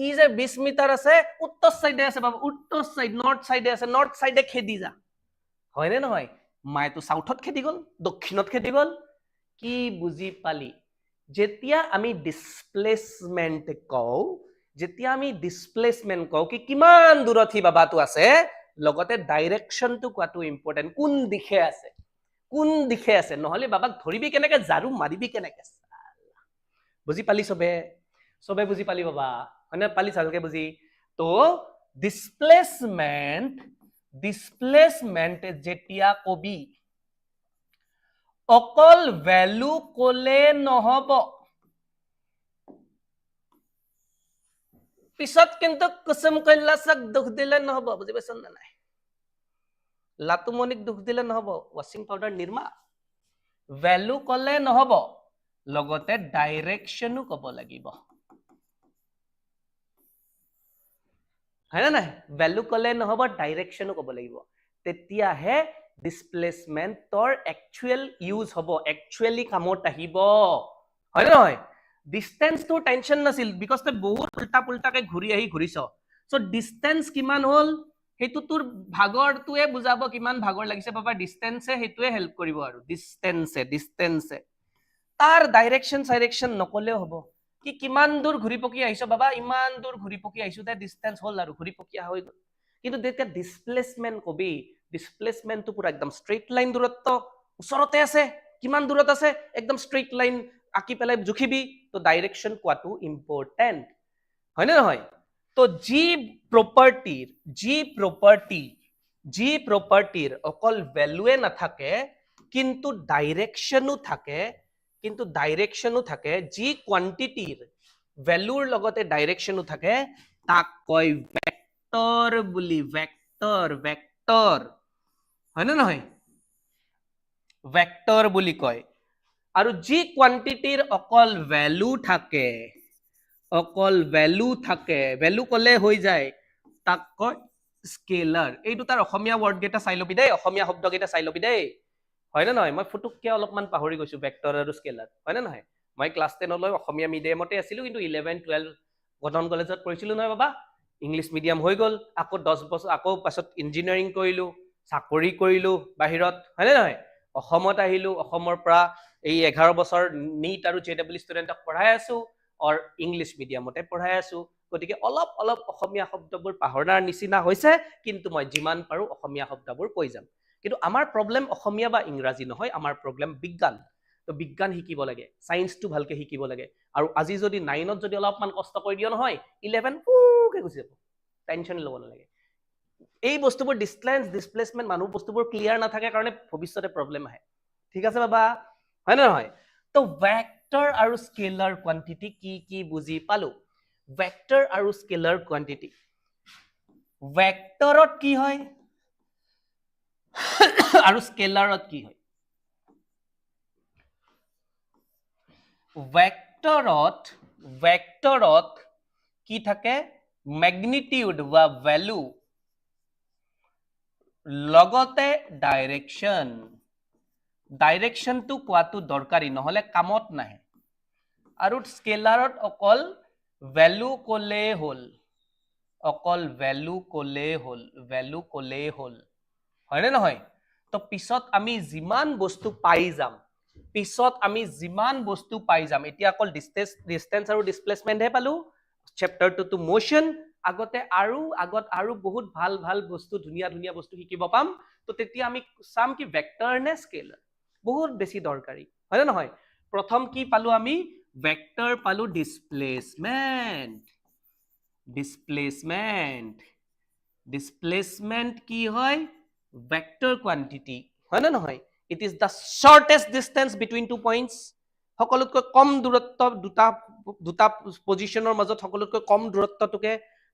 ই যে 20 মিটাৰ আছে, উত্তৰ চাইডে আছে বাবা, উত্তৰ চাইড, নৰ্থ চাইডে আছে, নৰ্থ চাইডে খেদি যা, হয় নে নহয়? মায়েতো চাউথত খেদি গ'ল, দক্ষিণত খেদি গ'ল। কি বুজি পালি? যেতিয়া আমি ডিছপ্লেচমেণ্ট কওঁ, কি কিমান দূৰত সি বাবাটো আছে, লগতে ডাইৰেকশ্যনটো কোৱাটো ইম্পৰ্টেণ্ট, কোন দিশে আছে, নহলে বাবাক ধৰিবি কেনেকে, ঝাৰু মাৰিবি কেনেকে? বুজি পালি চবে বুজি পালি বাবা, হয় নে? পালি ভালকে বুজি? তো ডিছপ্লেচমেণ্ট যেতিয়া কবি, অকল ভ্যালু কলে নহব, পিছত কিন্তু কুসুম কৈলাশক দুখ দিলে নহব, বুজি পাইছ না নাই? লাতুমনিক দুখ দিলে নহব, ৱাশ্বিং পাউডাৰ নিৰ্মা, ভ্যালু কলে নহব, লগতে ডাইৰেকশ্যনো কব লাগিব, হয় না নাই? ভ্যালু কলে নহব, ডাইৰেকশ্যনো কব লাগিব, তেতিয়াহে ডিছপ্লেচমেণ্টৰ একচুৱেল ইউজ হব, একচুৱেলি কামত আহিব, হয় নে নহয়? ডিষ্টেন্সটো টেনচন নাছিল, বিকজ তই বহুত উল্টা পুল্টাকে ঘূৰিছ, চ' ডিষ্টেন্স কিমান হ'ল সেইটো তোৰ ভাগৰটোৱে বুজাব, কিমান ভাগৰ লাগিছে বাবা, ডিষ্টেন্সে সেইটোৱে হেল্প কৰিব, আৰু ডিষ্টেন্সে তাৰ ডাইৰেকশ্যন নকলেও হ'ব, কি কিমান দূৰ ঘূৰি পকি আহিছ বাবা, ইমান দূৰ ঘূৰি পকি আহিছো, ডিষ্টেন্স হ'ল আৰু ঘূৰি পকি হৈ গ'ল। কিন্তু যেতিয়া ডিছপ্লেচমেণ্ট কবি, ডিছপ্লেচমেণ্টটো পুৰা একদম ষ্ট্ৰেইট লাইন দূৰত্ব, ওচৰতে আছে, কিমান দূৰত আছে, একদম ষ্ট্ৰেইট লাইন আঁকি পেলাই জুখিবি, তো ডাইৰেকশ্যন কোৱাটো ইম্পৰ্টেণ্ট, হয় নে নহয়? তো যি প্ৰপাৰ্টিৰ অকল ভ্যালুৱে নাথাকে, কিন্তু ডাইৰেকশ্যনো থাকে, যি কোৱান্টিটিৰ ভ্যালুৰ লগতে ডাইৰেকশ্যনো থাকে, তাক কয় ভেক্টৰ বুলি, ভেক্টৰ, হয় নে নহয়? ভেক্টৰ বুলি কয়। আৰু যি কোৱান্টিটিৰ অকল ভ্যালু থাকে, ভ্যালু কলে হৈ যায়, তাক কয় স্কেলাৰ। এই দুটাৰ অসমীয়া ৱৰ্ড কেইটা চাই লবি দেই, অসমীয়া শব্দ কেইটা চাই লবি দেই, হয় নে নহয়? মই ফুটুককে অলপমান পাহৰি গৈছো, ভেক্টৰ আৰু স্কেলাৰ, হয় নে নহয়? মই ক্লাছ 10 লৈ অসমীয়া মিডিয়ামতে আছিলো, কিন্তু 11-12 কটন কলেজত পঢ়িছিলো নহয় বাবা, ইংলিছ মিডিয়াম হৈ গ'ল, আকৌ 10 বছৰ আকৌ পাছত ইঞ্জিনিয়াৰিং কৰিলো, চাকৰি কৰিলো বাহিৰত, হয় নে নহয়? অসমত আহিলো, অসমৰ পৰা এই 11 বছৰ নিট আৰু JEE ষ্টুডেণ্টক পঢ়াই আছো, অৰ ইংলিছ মিডিয়ামতে পঢ়াই আছো, গতিকে অলপ অসমীয়া শব্দবোৰ পাহৰাৰ নিচিনা হৈছে, কিন্তু মই যিমান পাৰো অসমীয়া শব্দবোৰ কৈ যাম। কিন্তু আমাৰ প্ৰব্লেম অসমীয়া বা ইংৰাজী নহয়, আমাৰ প্ৰব্লেম বিজ্ঞান। তো বিজ্ঞান শিকিব লাগে, সায়েন্সটো ভালকে শিকিব লাগে, আৰু আজি যদি 9ত যদি অলপমান কষ্ট কৰি দিও নহয়, 11 পুকে গুচি যাব, টেনচন ল'ব নালাগে। এই বস্তুবোৰ ডিছপ্লেচমেণ্ট মানুহ বস্তুবোৰ ক্লিয়াৰ নাথাকে কাৰণে ভৱিষ্যতে প্ৰব্লেম আহে, ঠিক আছে বাবা, হয় নে নহয়? তো ভেক্টৰ আৰু স্কেলাৰ কোৱান্টিটি কি বুজি পালো। ভেক্টৰ আৰু স্কেলাৰ কোৱান্টিটি, ভেক্টৰত কি হয় আৰু স্কেলাৰত কি হয়? ভেক্টৰত কি থাকে? মেগনিটিউড বা ভ্যালু, লগতে ডাইৰেকশ্যনটো কোৱাটো দৰকাৰী, নহলে কামত নাহে। আৰু স্কেলাৰত অকল ভ্যালু কলেই হ'ল, হয় নে নহয়? তো পিছত আমি যিমান বস্তু পাই যাম, এতিয়া অকল ডিষ্টেন্স আৰু ডিছপ্লেচমেণ্টহে পালো, চেপ্টাৰ 2 টো মোশন আগতে আগত বহুত ভাল ভাল বস্তু ধুনীয়া বস্তু শিকিব পাম তো তেতিয়া আমি চাম কি ভেক্টৰ নে স্কেলাৰ বহুত বেছি দৰকাৰী হয় নে নহয় প্ৰথম কি পালো আমি ভেক্টৰ পালো ডিসপ্লেসমেন্ট কি হয় ভেক্টৰ কোয়ান্টিটি হয় না নহয় it is the shortest distance between two points সকলোতকৈ কম দূৰত্ব দুটা পজিশনৰ মাজত সকলোতকৈ কম দূৰত্বটোকে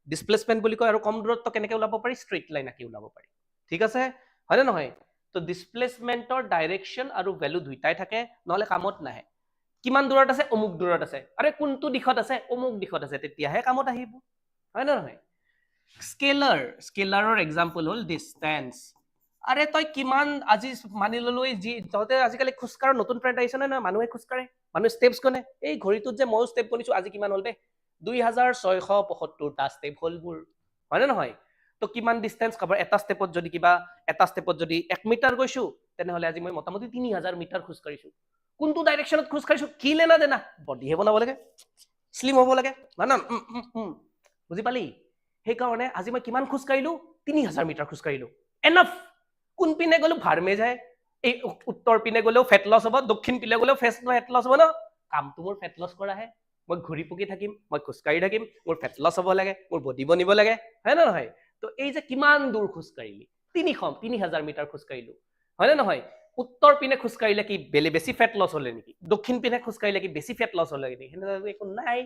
ডিসপ্লেসমেন্ট বুলি কয় আৰু কম দূৰত্ব কেনেকৈ ওলাব পাৰি স্ট্ৰেইট লাইন আঁকি ওলাব পাৰি ঠিক আছে হয় না নহয় তো ডিসপ্লেসমেন্টৰ ডাইৰেকশন আৰু ভ্যালু দুইটাই থাকে নহলে কামত নাহে কিমান দূৰত আছে অমুক দূৰত আছে আৰে কোনটো দিশত আছে অমুক দিশত আছে তেতিয়াহে কামত আহিব হয় না নহয় স্কেলাৰৰ এক্সাম্পল হল ডিস্টেন্স আৰে তই কিমান আজি মানি ললো যি তহঁতে আজিকালি খোজকাঢ়ৰ নতুন ট্ৰেন্ড আহিছে না মানুহে খোজকাঢ়ে মানুহে ষ্টেপছ গনে এই ঘড়ীটোত যে ময়ো ষ্টেপ গনিছো আজি কিমান হল দে 2675টা ষ্টেপ হলবোৰ হয় না নহয় তো কিমান ডিস্টেন্স কভাৰ এটা ষ্টেপত যদি 1 মিটাৰ গৈছো তেনেহলে আজি মই মোটামুটি 3000 মিটাৰ খোজকাঢ়িছো কোনটো ডাইৰেকশনত খোজকাঢ়িছো কি লেনা দেনা বডিহে বনাব লাগে স্লিম হ'ব লাগে না বুজি পালি সেইকাৰণে আজি মই কিমান খোজকাঢ়িলো 3000 মিটাৰ খোজকাঢ়িলো এনাফ কোন পিনে গলো ভাৰমে যায় এই উত্তৰ পিনে গলেও ফেট লছ হ'ব দক্ষিণ পিনে গলেও ফেট লছ হ'ব ন কামটো মোৰ ফেট লছ কৰা হে মই ঘূৰি পকি থাকিম মই খোজকাঢ়ি থাকিম মোৰ ফেট লছ হ'ব লাগে মোৰ বডি বনিব লাগে হয় না নহয় তো এই যে কিমান দূৰ খোজকাঢ়িলি 3000 মিটাৰ খোজকাঢ়িলো হয় না নহয় উত্তৰ পিনে খোজকাঢ়িলে কি বেছি ফেট লছ হলে নেকি দক্ষিণ পিনে খোজকাঢ়িলে কি বেছি ফেট লছ হলে নেকি সেনেকুৱা একো নাই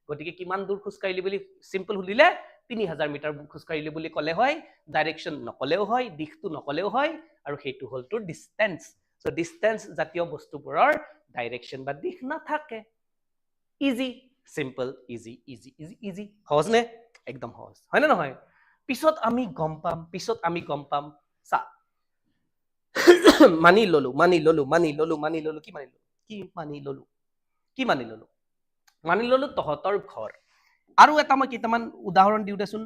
গতিকে কিমান দূৰ খোজকাঢ়িলি বুলি সিম্পল সুধিলে 3000 মিটাৰ খোজকাঢ়িলি বুলি ক'লে হয় ডাইৰেকশন নকলেও হয় দিশটো নকলেও হয় আৰু সেইটো হল তোৰ ডিস্টেন্স সো ডিস্টেন্স জাতীয় বস্তুবোৰৰ ডাইৰেকশন বা দিশ নাথাকে ইজি সিম্পল ইজি সহজ নে একদম সহজ হয় না নহয় পিছত আমি গম পাম সা মানি ললো কি মানি ললো তহঁতৰ ঘৰ আৰু এটা মই কেইটামান উদাহৰণ দিও দেচোন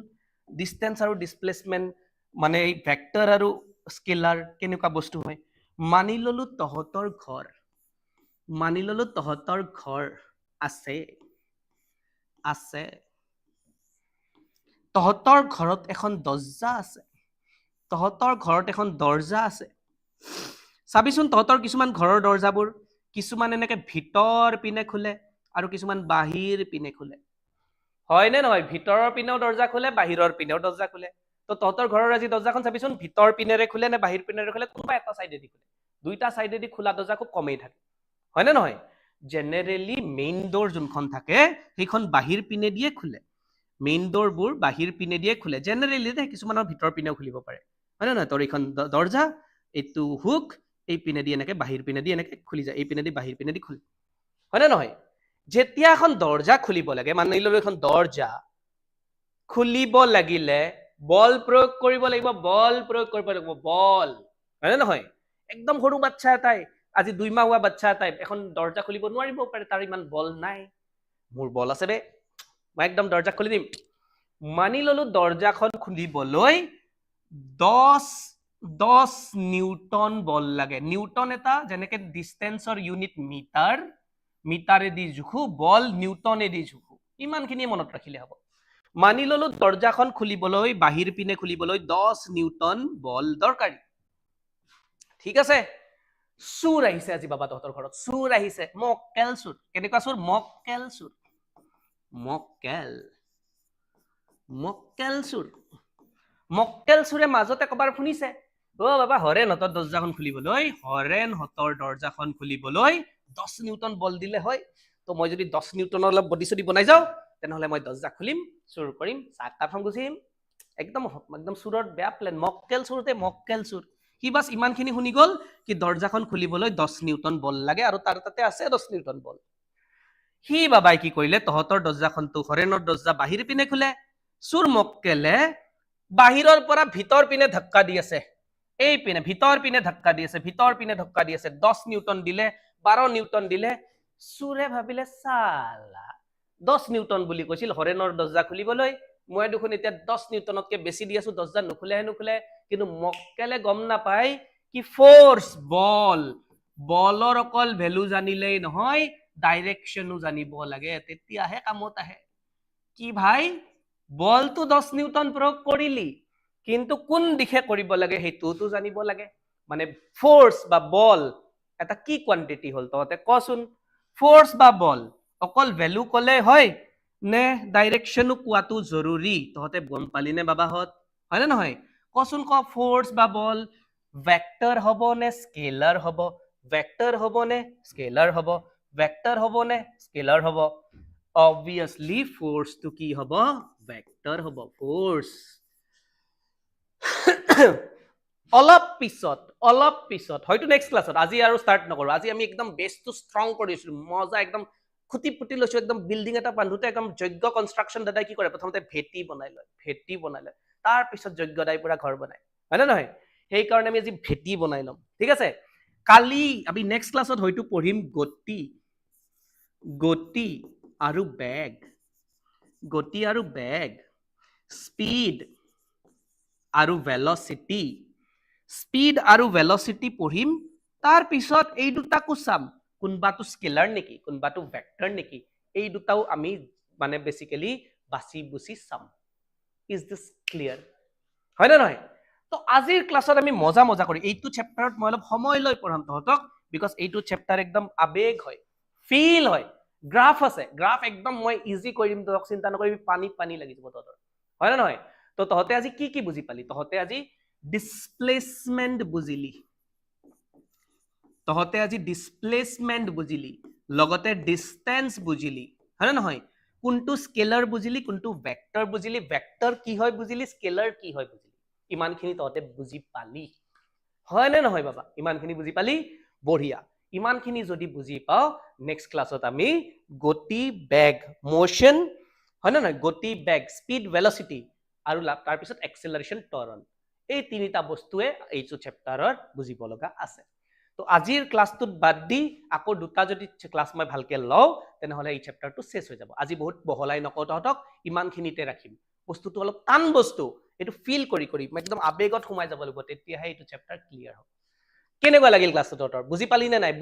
ডিস্টেন্স আৰু ডিসপ্লেসমেন্ট মানে এই ভেক্টৰ আৰু স্কেলাৰ কেনেকুৱা বস্তু হয় মানি ললো তহঁতৰ ঘৰ আছে তহঁতৰ ঘৰত এখন দৰ্জা আছে চাবিচোন তহঁতৰ কিছুমান ঘৰৰ দৰ্জাবোৰ কিছুমান এনেকে ভিতৰ পিনে খোলে আৰু কিছুমান বাহিৰ পিনে খোলে হয় নে নহয় ভিতৰৰ পিনেও দৰ্জা খোলে বাহিৰৰ পিনেও দৰ্জা খোলে তো তহঁতৰ ঘৰৰ আজি দৰ্জাখন চাবিচোন ভিতৰ পিনেৰে খোলে নে বাহিৰ পিনেৰে খোলে কোনোবা এটা সাইডেদি খোলে দুইটা সাইডেদি খোলা দৰ্জা খুব কমেই থাকে হয় নে নহয় জেনাৰেলি মেইন ডোৰ যোনখন থাকে সেইখন বাহিৰ পিনে দিয়ে খোলে মেইন ডোৰবোৰ বাহিৰ পিনে দিয়ে খোলে জেনাৰেলি কিছুমানৰ ভিতৰ পিনেও খুলিব পাৰে হয় নে নহয় তোৰ এইখন দৰ্জা এইটো হুক এই পিনে দি এনেকে বাহিৰ পিনে দি এনেকে খুলি যায় এই পিনে দি বাহিৰ পিনে দি খুলি হয় নে নহয় যেতিয়া এখন দৰ্জা খুলিব লাগে মানি ললো এখন দৰ্জা খুলিব লাগিলে বল প্ৰয়োগ কৰিব লাগিব বল হয় নে নহয় একদম সৰু বাচ্চা এটাই আজি 2 মাহ হোৱা বাচ্চা এটাই এখন দৰ্জা খুলিব নোৱাৰিব পাৰে তাৰ ইমান বল নাই মোৰ বল আছে বে মই একদম দৰ্জা খুলি দিম মানি ললো দৰ্জাখন খুলিবলৈ 10 নিউটন বল লাগে নিউটন এটা যেনেকে ডিস্টেন্সৰ ইউনিট মিটাৰেদি জোখো বল নিউটনেদি জোখো ইমানখিনি মনত ৰাখিলে হ'ব মানি ললো দৰ্জাখন খুলিবলৈ বাহিৰ পিনে খুলিবলৈ 10 নিউটন বল দৰকাৰী ঠিক আছে চুৰ আহিছে আজি বাবা তহঁতৰ ঘৰত চুৰ আহিছে মক্কেল চুৰ কেনেকুৱা চুৰ মক্কেল চুৰে মাজতে কবাৰ শুনিছে অ বাবা হৰেণহঁতৰ দৰ্জাখন খুলিবলৈ 10 নিউটন বল দিলে হয় তো মই যদি 10 নিউটনৰ অলপ বডি চডি বনাই যাও তেনেহলে মই দৰ্জা খুলিম চুৰ কৰিম চাকাখন গুছিম একদম চুৰৰ বেয়া প্লেন মক্কেল চুৰ সি বাস ইমানখিনি শুনি গল কি দৰ্জাখন খুলিবলৈ 10 নিউটন বল লাগে আৰু তাৰ তাতে আছে 10 নিউটন বল সি বাবাই কি কৰিলে তহঁতৰ দৰ্জাখনটো হৰেণৰ দৰ্জা বাহিৰ পিনে খোলে চুৰ মক্কেলে বাহিৰৰ পৰা ভিতৰ পিনে ধক্কা দি আছে এই পিনে ভিতৰ পিনে ধক্কা দি আছে 10 নিউটন দিলে 12 নিউটন দিলে চুৰে ভাবিলে সালা 10 নিউটন বুলি কৈছিল হৰেণৰ দৰ্জা খুলিবলৈ মই দেখোন এতিয়া 10 নিউটনতকে বেছি দি আছো দৰ্জা নুখুলে কিন্তু মক্কেলে গম নাপায় কি ফোৰ্স বলৰ অকল ভ্যালু জানিলেই নহয় ডাইৰেকশনো জানিব লাগে তেতিয়াহে কামত আহে কি ভাই বলটো 10 নিউটন প্ৰয়োগ কৰিলি কিন্তু কোন দিশে কৰিব লাগে সেইটোতো জানিব লাগে মানে ফোর্স বা বল এটা কি কোয়ান্টিটি হল তহতে কচোন ফোর্স বা বল অকল ভ্যালু কলে হয় নে ডাইরেকশনো কোৱাটো জৰুৰী তহতে গম পালি নে বাবাহত হয় না নহয় কচোন ক ফোর্স বা বল ভেক্টর হব নে স্কেলার হব ভেক্টর হব নে স্কেলার হব ভেক্টর হব নে স্কেলার হব obviously force to কি হব vector হব force অলপ পিছত হয়তো নেক্সট ক্লাছত আজি আৰু স্টাৰ্ট নকৰো আজি আমি একদম বেসটো স্ট্ৰং কৰিছো মজা একদম খুটি পুটি লৈছো একদম বিল্ডিং এটা বান্ধোতে একদম যোগ্য কনস্ট্ৰাকশন দাদাই কি কৰে প্ৰথমতে ভেটি বনাই লয় তাৰ পিছত যোগ্য দাই পুৰা ঘৰ বনায় হয় না নহয় সেই কাৰণে আমি আজি ভেটি বনাই লম ঠিক আছে কালি আমি নেক্সট ক্লাছত হয়তো পঢ়িম গতি আৰু বেগ স্পীড আৰু ভেলোসিটি স্পীড আৰু ভেলোসিটি পঢ়িম তাৰ পিছত এই দুটাকো চাম কোনবাটো স্কেলাৰ নেকি কোনবাটো ভেক্টৰ নেকি এই দুটাও আমি মানে বেসিক্যালি বাছি বুছি চাম ইজ দিস ক্লিয়াৰ হয় না নহয় তো আজিৰ ক্লাছত আমি মজা কৰি এইটো চ্যাপ্টাৰত মই অলপ সময় লৈ পঢ়াম তহঁতক বিকজ এইটো চ্যাপ্টাৰ একদম আবেগ হয় ফিল হয় গ্ৰাফ আছে গ্ৰাফ একদম মই ইজি কৰি দিম তহঁতক চিন্তা নকৰিবি পানী লাগি যাব তহঁতৰ হয় না নহয় তো তহঁতে আজি কি বুজি পালি তহঁতে আজি ডিসপ্লেসমেন্ট বুজিলি তহঁতে আজি ডিসপ্লেসমেন্ট বুজিলি লগতে ডিসটেন্স বুজিলি হয় না নহয় কোনটো স্কেলাৰ বুজিলি কোনটো ভেক্টৰ বুজিলি ভেক্টৰ কি হয় বুজিলি স্কেলাৰ কি হয় বুজিলি ইমানখিনি তহঁতে বুজি পালি হয় নে নহয় বাবা ইমানখিনি বুজি পালি বঢ়িয়া ইমানখিনি যদি বুজি পাও নেক্সট ক্লাছত আমি গতি বেগ মোশন হয় না নহয় গতি বেগ স্পীড ভেলোসিটি আৰু তাৰ পিছত এক্সেলাৰেশন টৰ্ন এই তিনিটা বস্তুৱে এইটো চ্যাপ্টাৰৰ বুজিব লগা আছে তো আজিৰ ক্লাছটোত বাদ দি আকৌ দুটা যদি ক্লাছ মই ভালকে লও তেনেহলে এই চ্যাপ্টাৰটো শেষ হৈ যাব আজি বহুত বহলাই নকওঁ তহঁতক ইমানখিনিতে ৰাখিম বস্তুটো অলপ টান বস্তু এটো ফিল কৰি একদম আবেগত সোমাই যাব লাগিব তেতিয়াহে এইটো চ্যাপ্টাৰ ক্লিয়াৰ হ'ব কেনেকুৱা লাগিল ক্লাছটো তহঁতৰ বুজি পালি নে নাই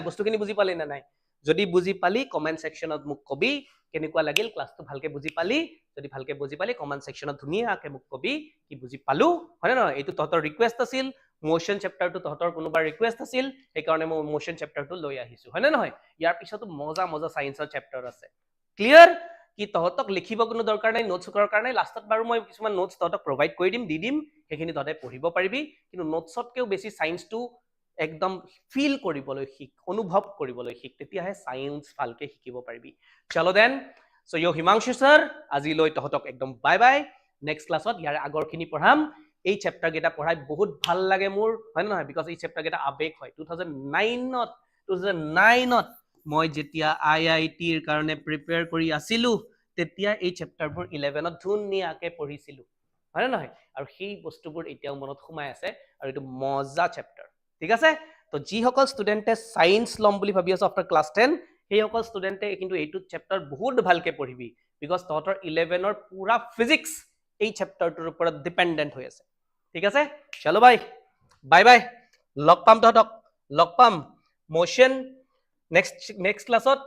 বস্তুখিনি বুজি পালি নে নাই যদি বুজি পালি কমেন্ট সেকশনত মোক কবি কেনেকুৱা লাগিল ক্লাছটো ভালকে বুজি পালি যদি ভালকে বুজি পালি কমেন্ট সেকশনত ধুনীয়াকে মোক কবি কি বুজি পালো হয় না এইটো তহঁতৰ ৰিকুৱেষ্ট আছিল মোশন চ্যাপ্টাৰটো তহঁতৰ কোনোবা ৰিকুৱেষ্ট আছিল এই কাৰণে মই মোশন চ্যাপ্টাৰটো লৈ আহিছো হয় না নহয় ইয়াৰ পিছতো মজা সায়েন্সৰ চ্যাপ্টাৰ আছে ক্লিয়াৰ কি তহঁতক লিখিব কোনো দৰকাৰ নাই নোটছ কৰাৰ কাৰণে লাষ্টত বাৰু মই কিছুমান নোটছ তহঁতক প্ৰভাইড কৰি দিম সেইখিনি তহঁতে পঢ়িব পাৰিবি কিন্তু নোটছতকেও বেছি সায়েন্সটো একদম ফিল কৰিবলৈ শিক অনুভৱ কৰিবলৈ শিক তেতিয়াহে সায়েন্স ভালকে শিকিব পাৰিবি চলো then so you Himanshu sir আজিলৈ তহঁতক একদম বাই বাই নেক্সট ক্লাছত ইয়াৰ আগৰখিনি পঢ়াম এই চ্যাপ্টাৰ কেইটা পঢ়াই বহুত ভাল লাগে মোৰ হয় না নহয় বিকজ এই চ্যাপ্টাৰ কেইটা আবেগ হয় 2009ত মই যেতিয়া আইআইটিৰ কাৰণে প্ৰিপেয়াৰ কৰি আছিলো তেতিয়া এই চ্যাপ্টাৰবোৰ 11ত ধুনীয়াকে পঢ়িছিলো হয় না নহয় আৰু সেই বস্তুবোৰ এতিয়াও মনত সোমাই আছে আৰু এটো মজা চ্যাপ্টাৰ ঠিক আছে তো যিসকল ষ্টুডেন্টে সায়েন্স লম বুলি ভাবি আছে আফটাৰ ক্লাছ 10 সেইসকল ষ্টুডেন্টে কিন্তু এইটো চ্যাপ্টাৰ বহুত ভালকে পঢ়িবি বিকজ তহঁতৰ 11ৰ পুৰা ফিজিক্স এই চ্যাপ্টাৰটোৰ ওপৰত ডিপেন্ডেন্ট হৈ আছে ঠিক আছে চলো বাই লগ পাম মোশন নেক্সট ক্লাছত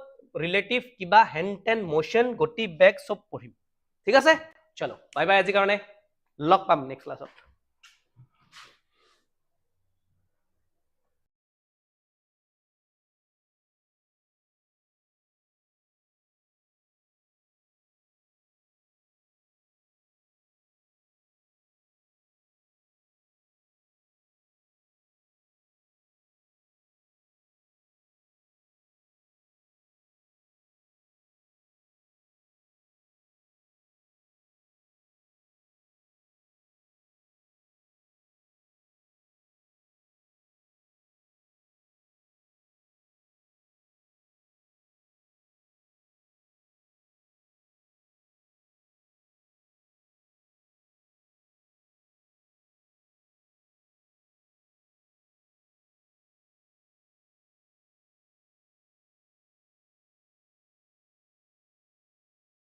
ৰিলেটিভ কিবা হেনটেন মোশন গতি বেগ সব পঢ়িম ঠিক আছে চলো বাই আজিৰ কাৰণে লগ পাম নেক্সট ক্লাছত